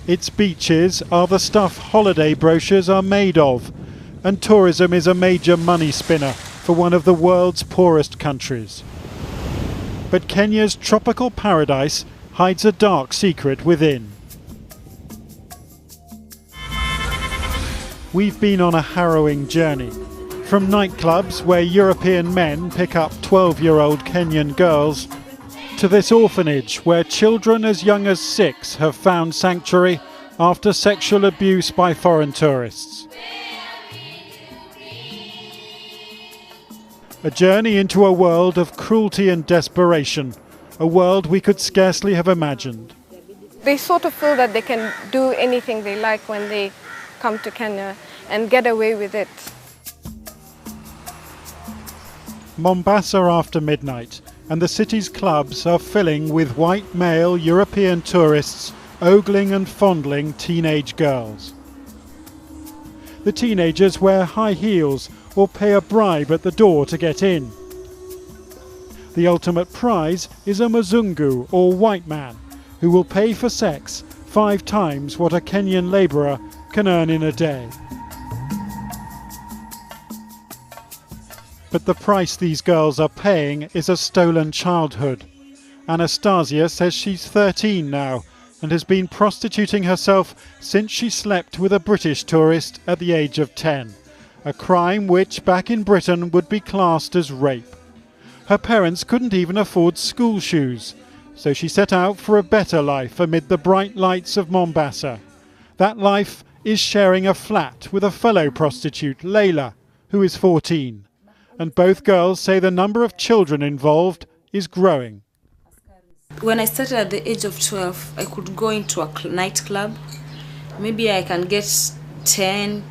Its beaches are the stuff holiday brochures are made of, and tourism is a major money spinner for one of the world's poorest countries. But Kenya's tropical paradise hides a dark secret within. We've been on a harrowing journey. From nightclubs where European men pick up 12-year-old Kenyan girls, to this orphanage where children as young as 6 have found sanctuary after sexual abuse by foreign tourists. A journey into a world of cruelty and desperation, a world we could scarcely have imagined. They sort of feel that they can do anything they like when they come to Kenya and get away with it. Mombasa after midnight, and the city's clubs are filling with white male European tourists ogling and fondling teenage girls. The teenagers wear high heels or pay a bribe at the door to get in. The ultimate prize is a Mzungu or white man who will pay for sex 5 times what a Kenyan labourer can earn in a day. But the price these girls are paying is a stolen childhood. Anastasia says she's 13 now and has been prostituting herself since she slept with a British tourist at the age of 10, a crime which back in Britain would be classed as rape. Her parents couldn't even afford school shoes, so she set out for a better life amid the bright lights of Mombasa. That life is sharing a flat with a fellow prostitute, Leila, who is 14. And both girls say the number of children involved is growing. When I started at the age of 12, I could go into a nightclub. Maybe I can get 10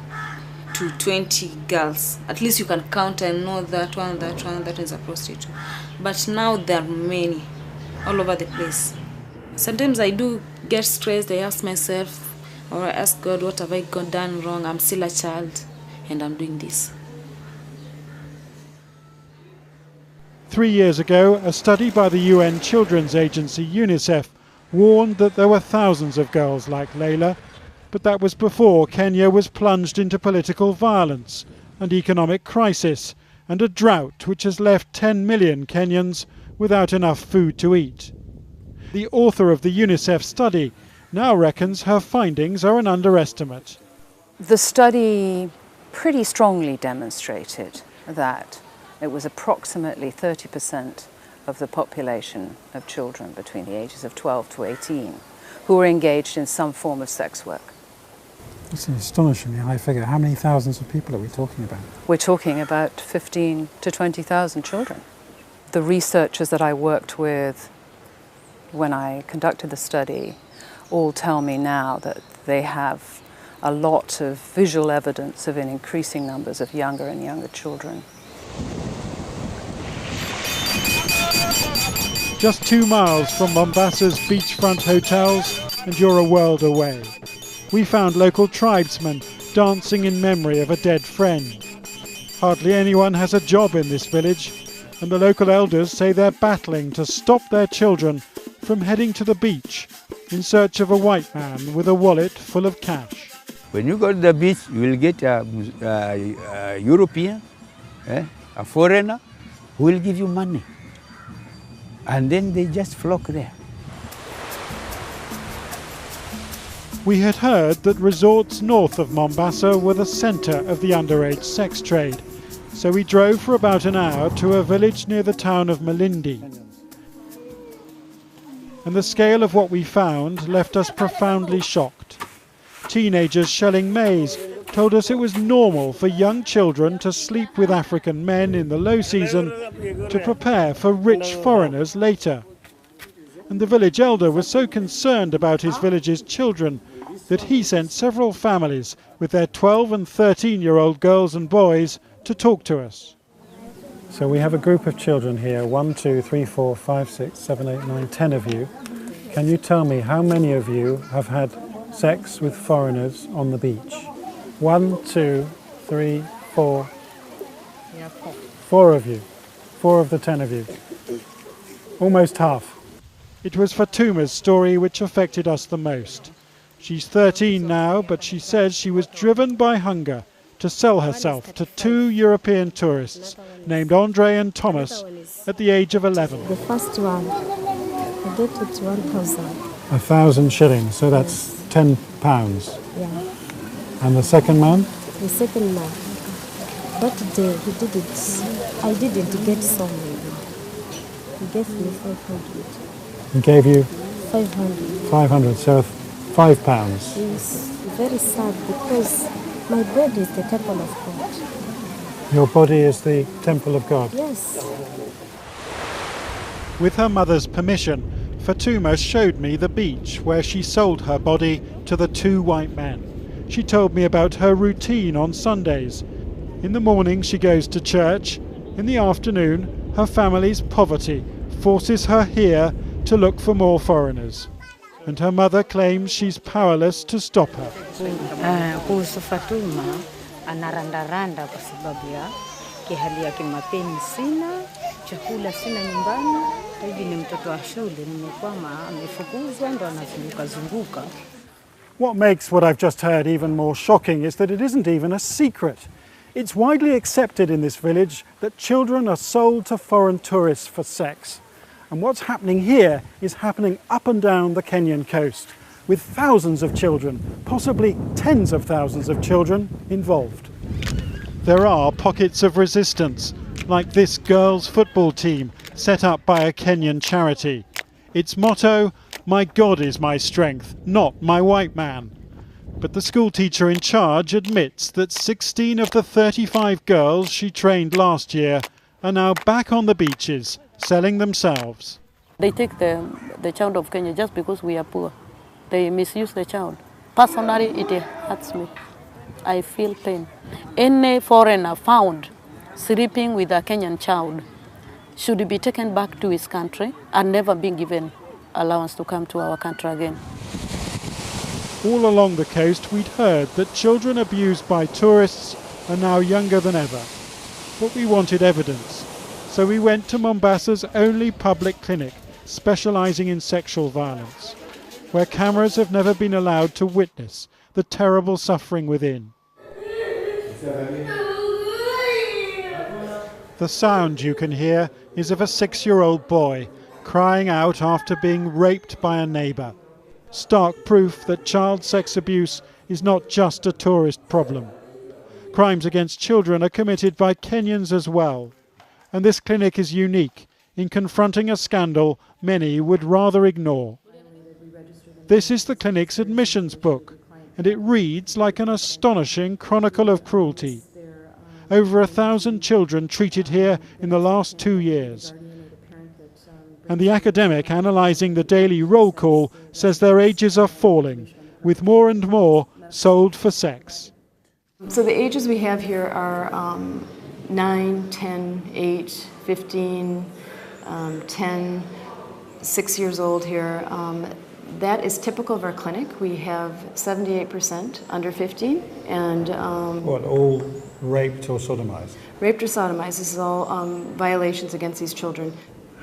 to 20 girls. At least you can count and know that one, that is a prostitute. But now there are many, all over the place. Sometimes I do get stressed. I ask myself, or I ask God, what have I done wrong? I'm still a child and I'm doing this. 3 years ago, a study by the UN children's agency UNICEF warned that there were thousands of girls like Leila, but that was before Kenya was plunged into political violence and economic crisis and a drought which has left 10 million Kenyans without enough food to eat. The author of the UNICEF study now reckons her findings are an underestimate. The study pretty strongly demonstrated that it was approximately 30% of the population of children between the ages of 12 to 18 who were engaged in some form of sex work. That's an astonishingly high figure. How many thousands of people are we talking about? We're talking about 15 to 20,000 children. The researchers that I worked with when I conducted the study all tell me now that they have a lot of visual evidence of an increasing numbers of younger and younger children. Just 2 miles from Mombasa's beachfront hotels and you're a world away. We found local tribesmen dancing in memory of a dead friend. Hardly anyone has a job in this village, and the local elders say they're battling to stop their children from heading to the beach in search of a white man with a wallet full of cash. When you go to the beach, you will get a European, a foreigner, who will give you money. And then they just flock there. We had heard that resorts north of Mombasa were the centre of the underage sex trade, so we drove for about an hour to a village near the town of Malindi. And the scale of what we found left us profoundly shocked. Teenagers shelling maize told us it was normal for young children to sleep with African men in the low season to prepare for rich foreigners later. And the village elder was so concerned about his village's children that he sent several families with their 12 and 13-year-old girls and boys to talk to us. So we have a group of children here, 1, 2, 3, 4, 5, 6, 7, 8, 9, 10 of you. Can you tell me how many of you have had sex with foreigners on the beach? 1, 2, 3, 4. Yeah, 4. 4 of you. 4 of the 10 of you. Almost half. It was Fatuma's story which affected us the most. She's 13 now, but she says she was driven by hunger to sell herself to 2 European tourists named Andre and Thomas at the age of 11. The first one, I get it 1,000. 1,000 shillings, so that's £10. Yeah. And the second man? The second man, that day I didn't get some. He gave me 500. He gave you? 500. 500, so £5. It's very sad because my body is the temple of God. Your body is the temple of God? Yes. With her mother's permission, Fatuma showed me the beach where she sold her body to the 2 white men. She told me about her routine on Sundays. In the morning she goes to church. In the afternoon, her family's poverty forces her here to look for more foreigners. And her mother claims she's powerless to stop her. Kuhusu Fatuma anarandaranda kwa sababu ya kihali ya kimapenzi sina, chakula sina nyumbani, hivi ni mtoto wa shule, nimekwama amefukuzwa ndo anazunguka. What makes what I've just heard even more shocking is that it isn't even a secret. It's widely accepted in this village that children are sold to foreign tourists for sex. And what's happening here is happening up and down the Kenyan coast, with thousands of children, possibly tens of thousands of children, involved. There are pockets of resistance, like this girls' football team set up by a Kenyan charity. Its motto, "My God is my strength, not my white man." But the school teacher in charge admits that 16 of the 35 girls she trained last year are now back on the beaches, selling themselves. They take the child of Kenya just because we are poor. They misuse the child. Personally, it hurts me. I feel pain. Any foreigner found sleeping with a Kenyan child should be taken back to his country and never be given allowance to come to our country again. All along the coast we'd heard that children abused by tourists are now younger than ever. But we wanted evidence. So we went to Mombasa's only public clinic specialising in sexual violence, where cameras have never been allowed to witness the terrible suffering within. The sound you can hear is of a 6-year-old boy crying out after being raped by a neighbour. Stark proof that child sex abuse is not just a tourist problem. Crimes against children are committed by Kenyans as well. And this clinic is unique in confronting a scandal many would rather ignore. This is the clinic's admissions book, and it reads like an astonishing chronicle of cruelty. Over 1,000 children treated here in the last 2 years. And the academic analysing the daily roll call says their ages are falling, with more and more sold for sex. So the ages we have here are 9, 10, 8, 15, 10, 6 years old here. That is typical of our clinic. We have 78% under 15 and... What, all raped or sodomized? Raped or sodomized. This is all violations against these children.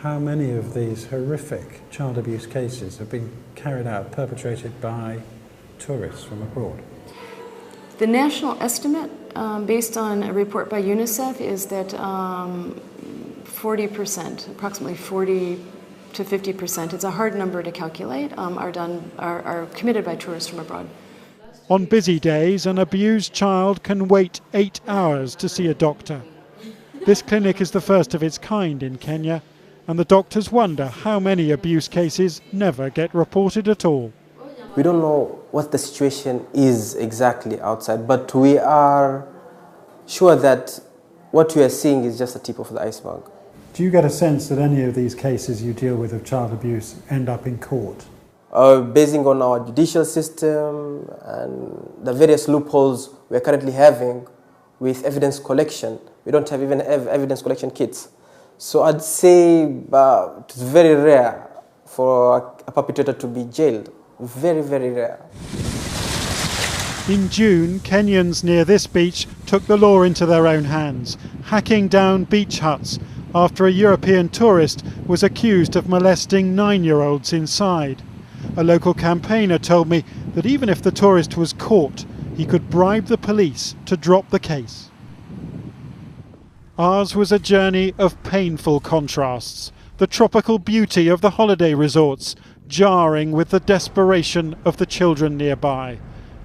How many of these horrific child abuse cases have been carried out, perpetrated by tourists from abroad? The national estimate, based on a report by UNICEF, is that 40%, approximately 40 to 50%, it's a hard number to calculate, are committed by tourists from abroad. On busy days, an abused child can wait 8 hours to see a doctor. This clinic is the first of its kind in Kenya, and the doctors wonder how many abuse cases never get reported at all. We don't know what the situation is exactly outside, but we are sure that what we are seeing is just the tip of the iceberg. Do you get a sense that any of these cases you deal with of child abuse end up in court? Basing on our judicial system and the various loopholes we're currently having with evidence collection, we don't have even evidence collection kits. So I'd say it's very rare for a perpetrator to be jailed. Very, very rare. In June, Kenyans near this beach took the law into their own hands, hacking down beach huts after a European tourist was accused of molesting 9-year-olds inside. A local campaigner told me that even if the tourist was caught, he could bribe the police to drop the case. Ours was a journey of painful contrasts, the tropical beauty of the holiday resorts jarring with the desperation of the children nearby.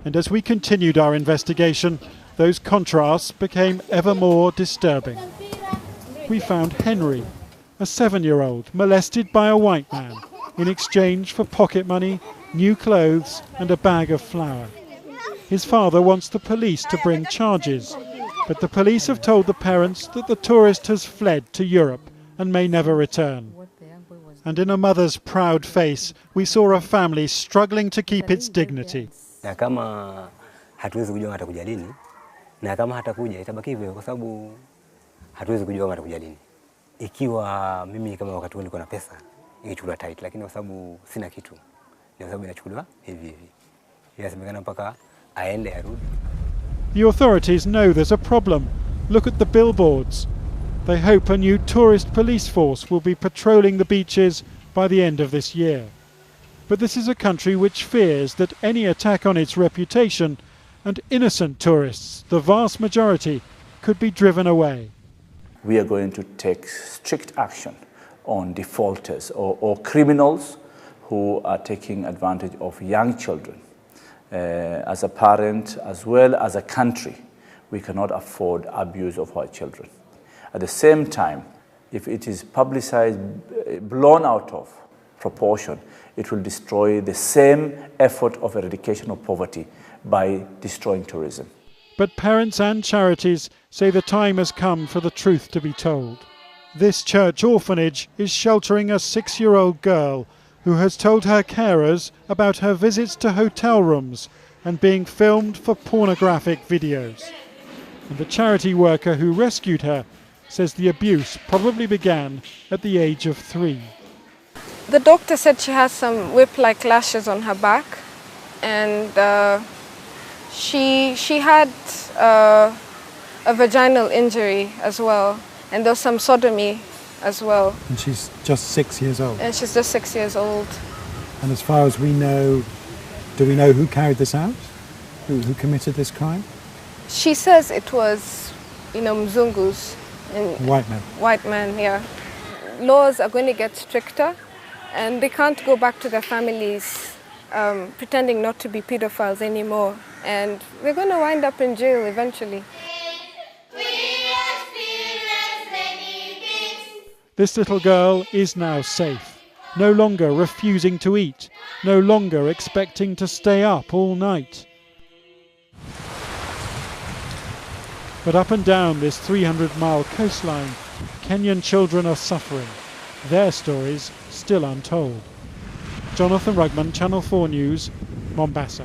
And as we continued our investigation, those contrasts became ever more disturbing. We found Henry, a 7-year-old molested by a white man in exchange for pocket money, new clothes and a bag of flour. His father wants the police to bring charges, but the police have told the parents that the tourist has fled to Europe and may never return. And in a mother's proud face, we saw a family struggling to keep its dignity. Na kama hatuwezi kujua atakuja lini, na kama hatakuja itabaki hivyo kwa sababu hatuwezi kujua atakuja lini. Ikiwa mimi kama wakati ule nilikuwa na pesa, ingechukuliwa tight, lakini kwa sababu sina kitu, ndio sababu inachukuliwa hivi hivi. Inasemekana mpaka aende arudi. The authorities know there's a problem. Look at the billboards. They hope a new tourist police force will be patrolling the beaches by the end of this year. But this is a country which fears that any attack on its reputation and innocent tourists, the vast majority, could be driven away. We are going to take strict action on defaulters or criminals who are taking advantage of young children. As a parent, as well as a country, we cannot afford abuse of our children. At the same time, if it is publicized, blown out of proportion, it will destroy the same effort of eradication of poverty by destroying tourism. But parents and charities say the time has come for the truth to be told. This church orphanage is sheltering a 6-year-old girl who has told her carers about her visits to hotel rooms and being filmed for pornographic videos. And the charity worker who rescued her says the abuse probably began at the age of 3. The doctor said she has some whip-like lashes on her back, and she had a vaginal injury as well, and there was some sodomy as well. And she's just 6 years old? And she's just 6 years old. And as far as we know, do we know who carried this out? Who committed this crime? She says it was, Mzungus. White men. White men, yeah. Laws are going to get stricter, and they can't go back to their families pretending not to be pedophiles anymore. And we're going to wind up in jail eventually. This little girl is now safe, no longer refusing to eat, no longer expecting to stay up all night. But up and down this 300-mile coastline, Kenyan children are suffering, their stories still untold. Jonathan Rugman, Channel 4 News, Mombasa.